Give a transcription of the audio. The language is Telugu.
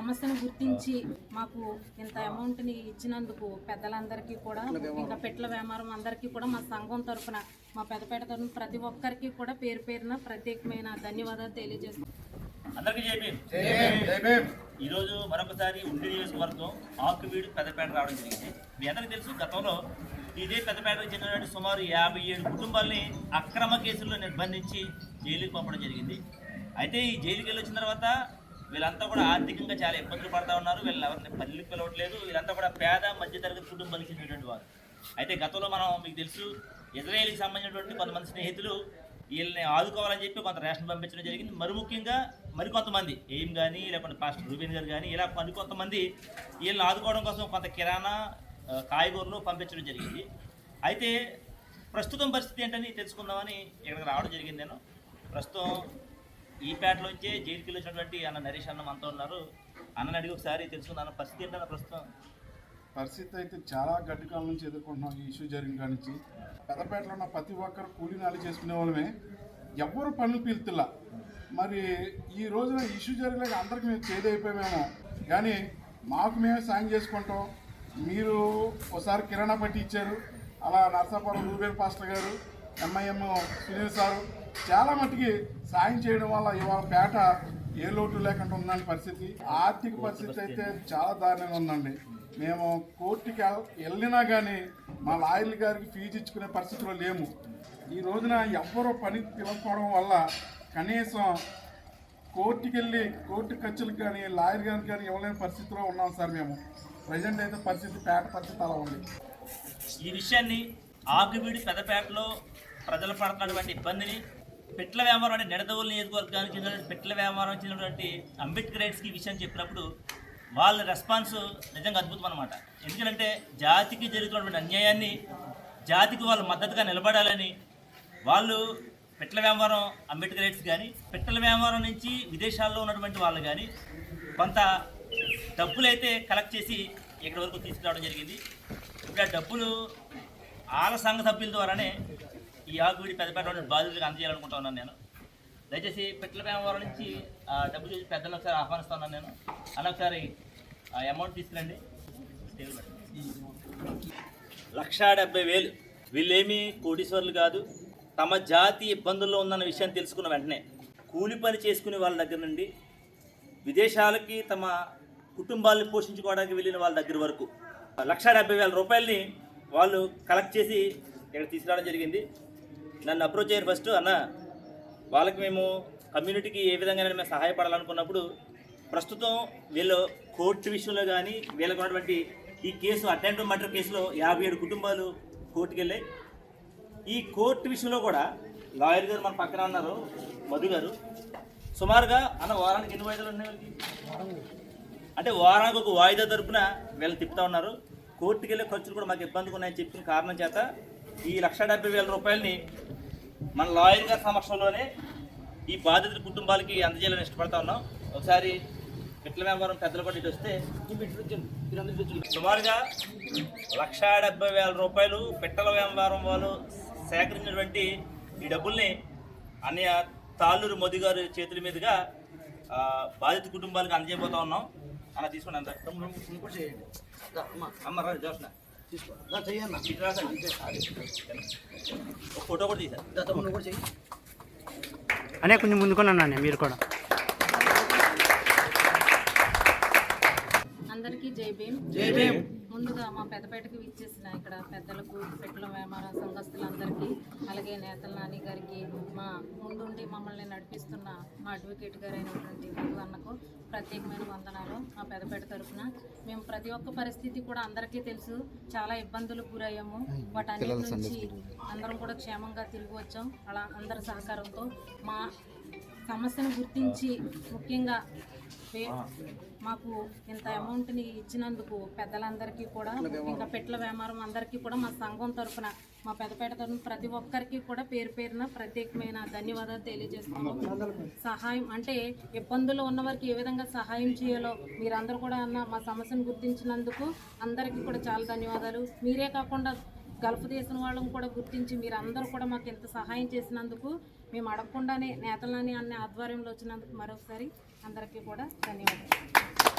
సమస్యను గుర్తించి మాకు ఇంత అమౌంట్ని ఇచ్చినందుకు పెద్దలందరికీ కూడా, ఇంకా పెట్ల వ్యాపారం అందరికీ కూడా మా సంఘం తరఫున, మా పెద్దపేట తరఫున ప్రతి ఒక్కరికి కూడా పేరు పేరున ప్రత్యేకమైన ధన్యవాదాలు తెలియజేస్తున్నాం. అందరికీ జై భీమ్. ఈరోజు మరొకసారి ఉండి నియోజకవర్గం ఆకువీడు పెద్దపేట రావడం జరిగింది. మీ అందరికీ తెలుసు, గతంలో ఇదే పెద్దపేటకు చెందినటువంటి సుమారు 57 కుటుంబాలని అక్రమ కేసుల్లో నిర్బంధించి జైలుకి పంపడం జరిగింది. అయితే ఈ జైలుకి వెళ్ళి వచ్చిన తర్వాత వీళ్ళంతా కూడా ఆర్థికంగా చాలా ఇబ్బందులు పడతా ఉన్నారు. వీళ్ళు ఎవరిని పల్లెకి పిలవట్లేదు. వీళ్ళంతా కూడా పేద మధ్యతరగతి కుటుంబానికి చెందినటువంటి వారు. అయితే గతంలో మనం మీకు తెలుసు, ఇజ్రాయేల్కి సంబంధించినటువంటి కొంతమంది స్నేహితులు వీళ్ళని ఆదుకోవాలని చెప్పి కొంత రేషన్ పంపించడం జరిగింది. మరి ముఖ్యంగా మరికొంతమంది ఎయిమ్ కానీ, లేకపోతే పాస్టర్ రూబెన్ గారు కానీ, ఇలా మరికొంతమంది వీళ్ళని ఆదుకోవడం కోసం కొంత కిరాణా కాయగూరలు పంపించడం జరిగింది. అయితే ప్రస్తుతం పరిస్థితి ఏంటని తెలుసుకుందామని ఇక్కడికి రావడం జరిగింది. నేను ప్రస్తుతం ఈ పేటలోంచే జైలుకి వచ్చినటువంటి అన్న నరేష్ అన్న మనతో ఉన్నారు. అన్నని అడిగి ఒకసారి తెలుసుకుందాం. పరిస్థితి ఏంటన్న ప్రస్తుతం? పరిస్థితి అయితే చాలా గడ్డి కాలం నుంచి ఎదుర్కొంటున్నాం. ఈ ఇష్యూ జరిగిన కాడి నుంచి పెద్దపేటలో ఉన్న ప్రతి ఒక్కరు కూలీ నాలి చేసుకునే వాళ్ళమే, ఎవ్వరు పనులు పీలుతులా. మరి ఈ రోజున ఇష్యూ జరిగినాక అందరికి మేము చేదైపోయామేమో, కానీ మాకు మేమే సాయం చేసుకుంటాం. మీరు ఒకసారి కిరాణా పట్టి ఇచ్చారు, అలా నర్సాపురం రూబేల్ పాస్టర్ గారు, ఎంఐఎం సునీల్ సారు చాలా మట్టుకి సాయం చేయడం వల్ల ఇవాళ పేట ఏ లోటు లేకుండా ఉందని పరిస్థితి. ఆర్థిక పరిస్థితి అయితే చాలా దారుణంగా ఉందండి. మేము కోర్టుకి వెళ్ళినా కానీ మా లాయర్ల గారికి ఫీజు ఇచ్చుకునే పరిస్థితిలో లేము. ఈ రోజున ఎవ్వరూ పనికి పిలవకపోవడం వల్ల కనీసం కోర్టుకి వెళ్ళి కోర్టు ఖర్చులకు కానీ లాయర్ గారికి కానీ ఇవ్వలేని పరిస్థితిలో ఉన్నాం సార్. మేము ప్రజెంట్ అయితే పరిస్థితి పేట పరిస్థితి అలా ఉంది. ఈ విషయాన్ని ఆకువీడు పెద్దపేటలో ప్రజలు పడుతున్నటువంటి ఇబ్బందిని పెట్ల వ్యాపారం అంటే నిడదవోలు నియోజకవర్గానికి చెందినటువంటి పెట్ల వ్యాపారం చెందినటువంటి అంబేద్కరైట్స్కి ఈ విషయం చెప్పినప్పుడు వాళ్ళ రెస్పాన్స్ నిజంగా అద్భుతం అనమాట. ఎందుకంటే జాతికి జరుగుతున్నటువంటి అన్యాయాన్ని జాతికి వాళ్ళు మద్దతుగా నిలబడాలని వాళ్ళు పెట్ల వ్యాపారం అంబేద్కరైట్స్ కానీ, పెట్టెల వ్యాపారం నుంచి విదేశాల్లో ఉన్నటువంటి వాళ్ళు కానీ కొంత డబ్బులైతే కలెక్ట్ చేసి ఇక్కడి వరకు తీసుకురావడం జరిగింది. ఇప్పుడు ఆ డబ్బులు వాళ్ళ సంఘ సభ్యుల ద్వారానే ఈ ఆకువీడి పెద్దపేట బాధితులకు అందజేయాలనుకుంటా ఉన్నాను నేను. దయచేసి పెట్టెల వ్యాపారం నుంచి డబ్బు చేసి పెద్దలను ఒకసారి ఆహ్వానిస్తా ఉన్నాను నేను. అలా ఒకసారి ఆ అమౌంట్ తీసుకురండి. 1,70,000. వీళ్ళేమీ కోటీశ్వర్లు కాదు. తమ జాతి ఇబ్బందుల్లో ఉందన్న విషయాన్ని తెలుసుకున్న వెంటనే కూలి పని చేసుకునే వాళ్ళ దగ్గర నుండి విదేశాలకి తమ కుటుంబాలను పోషించుకోవడానికి వెళ్ళిన వాళ్ళ దగ్గర వరకు 1,70,000 రూపాయలని వాళ్ళు కలెక్ట్ చేసి ఇక్కడ తీసుకురావడం జరిగింది. నన్ను అప్రోచ్ అయ్యారు ఫస్ట్. అన్న, వాళ్ళకి మేము కమ్యూనిటీకి ఏ విధంగా మేము సహాయపడాలనుకున్నప్పుడు ప్రస్తుతం వీళ్ళు కోర్టు విషయంలో కానీ వీళ్ళకు ఉన్నటువంటి ఈ కేసు అటెంప్ట్ మర్డర్ కేసులో 57 కుటుంబాలు కోర్టుకు వెళ్ళాయి. ఈ కోర్టు విషయంలో కూడా లాయర్ గారు మన పక్కన ఉన్నారు, మధు గారు. సుమారుగా అన్న వారానికి ఎన్ని వాయిదాలు ఉన్నాయి వాళ్ళకి? అంటే వారానికి ఒక వాయిదా తరపున వీళ్ళని తిప్పుతూ ఉన్నారు. కోర్టుకు వెళ్ళే ఖర్చులు కూడా మాకు ఇబ్బందిగా ఉన్నాయని చెప్పిన కారణం చేత ఈ 1,70,000 రూపాయలని మన లాయర్ గారి సమక్షంలోనే ఈ బాధితుల కుటుంబాలకి అందజేయాలని ఇష్టపడతా ఉన్నాం. ఒకసారి పెట్ల వ్యాపారం పెద్దలు కూడా ఇటు వస్తే సుమారుగా 1,70,000 రూపాయలు పెట్టెల వ్యాపారం వాళ్ళు సేకరించినటువంటి ఈ డబ్బుల్ని అన్నయ్య తాళ్ళూరు మోదీ గారి చేతుల మీదుగా బాధిత కుటుంబాలకు అందజేయబోతా ఉన్నాం. అలా తీసుకోండి. అంత అమ్మ రా జోష్న ఫోటో కూడా తీసారు అనే కొంచెం ముందుకున్నా మీరు కూడా. అందరికీ జై భీమ్. జై భీమ్. ముందుగా మా పెద్దపేటకి విచ్చేసిన ఇక్కడ పెద్దలకు, పెట్టెల వ్యాపార సంఘస్థులందరికీ, అలాగే నేతల నాని గారికి, మా ముందుండి మమ్మల్ని నడిపిస్తున్న మా అడ్వకేట్ గారు అయినటువంటి మధు అన్నకు ప్రత్యేకమైన వందనాలు. మా పెద్దపేట తరఫున మేము ప్రతి ఒక్క పరిస్థితి కూడా అందరికీ తెలుసు, చాలా ఇబ్బందులకు గురయ్యాము. వాటన్నిటి నుంచి అందరం కూడా క్షేమంగా తిరిగి వచ్చాం. అలా అందరి సహకారంతో మా సమస్యను గుర్తించి ముఖ్యంగా మాకు ఇంత అమౌంట్ని ఇచ్చినందుకు పెద్దలందరికీ కూడా, ఇంకా పెట్ల వ్యాపారం అందరికీ కూడా మా సంఘం తరఫున, మా పెద్దపేట తరఫున ప్రతి ఒక్కరికి కూడా పేరు పేరున ప్రత్యేకమైన ధన్యవాదాలు తెలియజేస్తున్నాం. సహాయం అంటే ఇబ్బందుల్లో ఉన్నవారికి ఏ విధంగా సహాయం చేయాలో మీరందరూ కూడా మా సమస్యను గుర్తించినందుకు అందరికీ కూడా చాలా ధన్యవాదాలు. మీరే కాకుండా గల్ఫ్ దేశం వాళ్ళని కూడా గుర్తించి మీరందరూ కూడా మాకు ఎంత సహాయం చేసినందుకు, మేము అడగకుండానే నేతలని అనే ఆధ్వర్యంలో వచ్చినందుకు మరొకసారి అందరికీ కూడా ధన్యవాదాలు.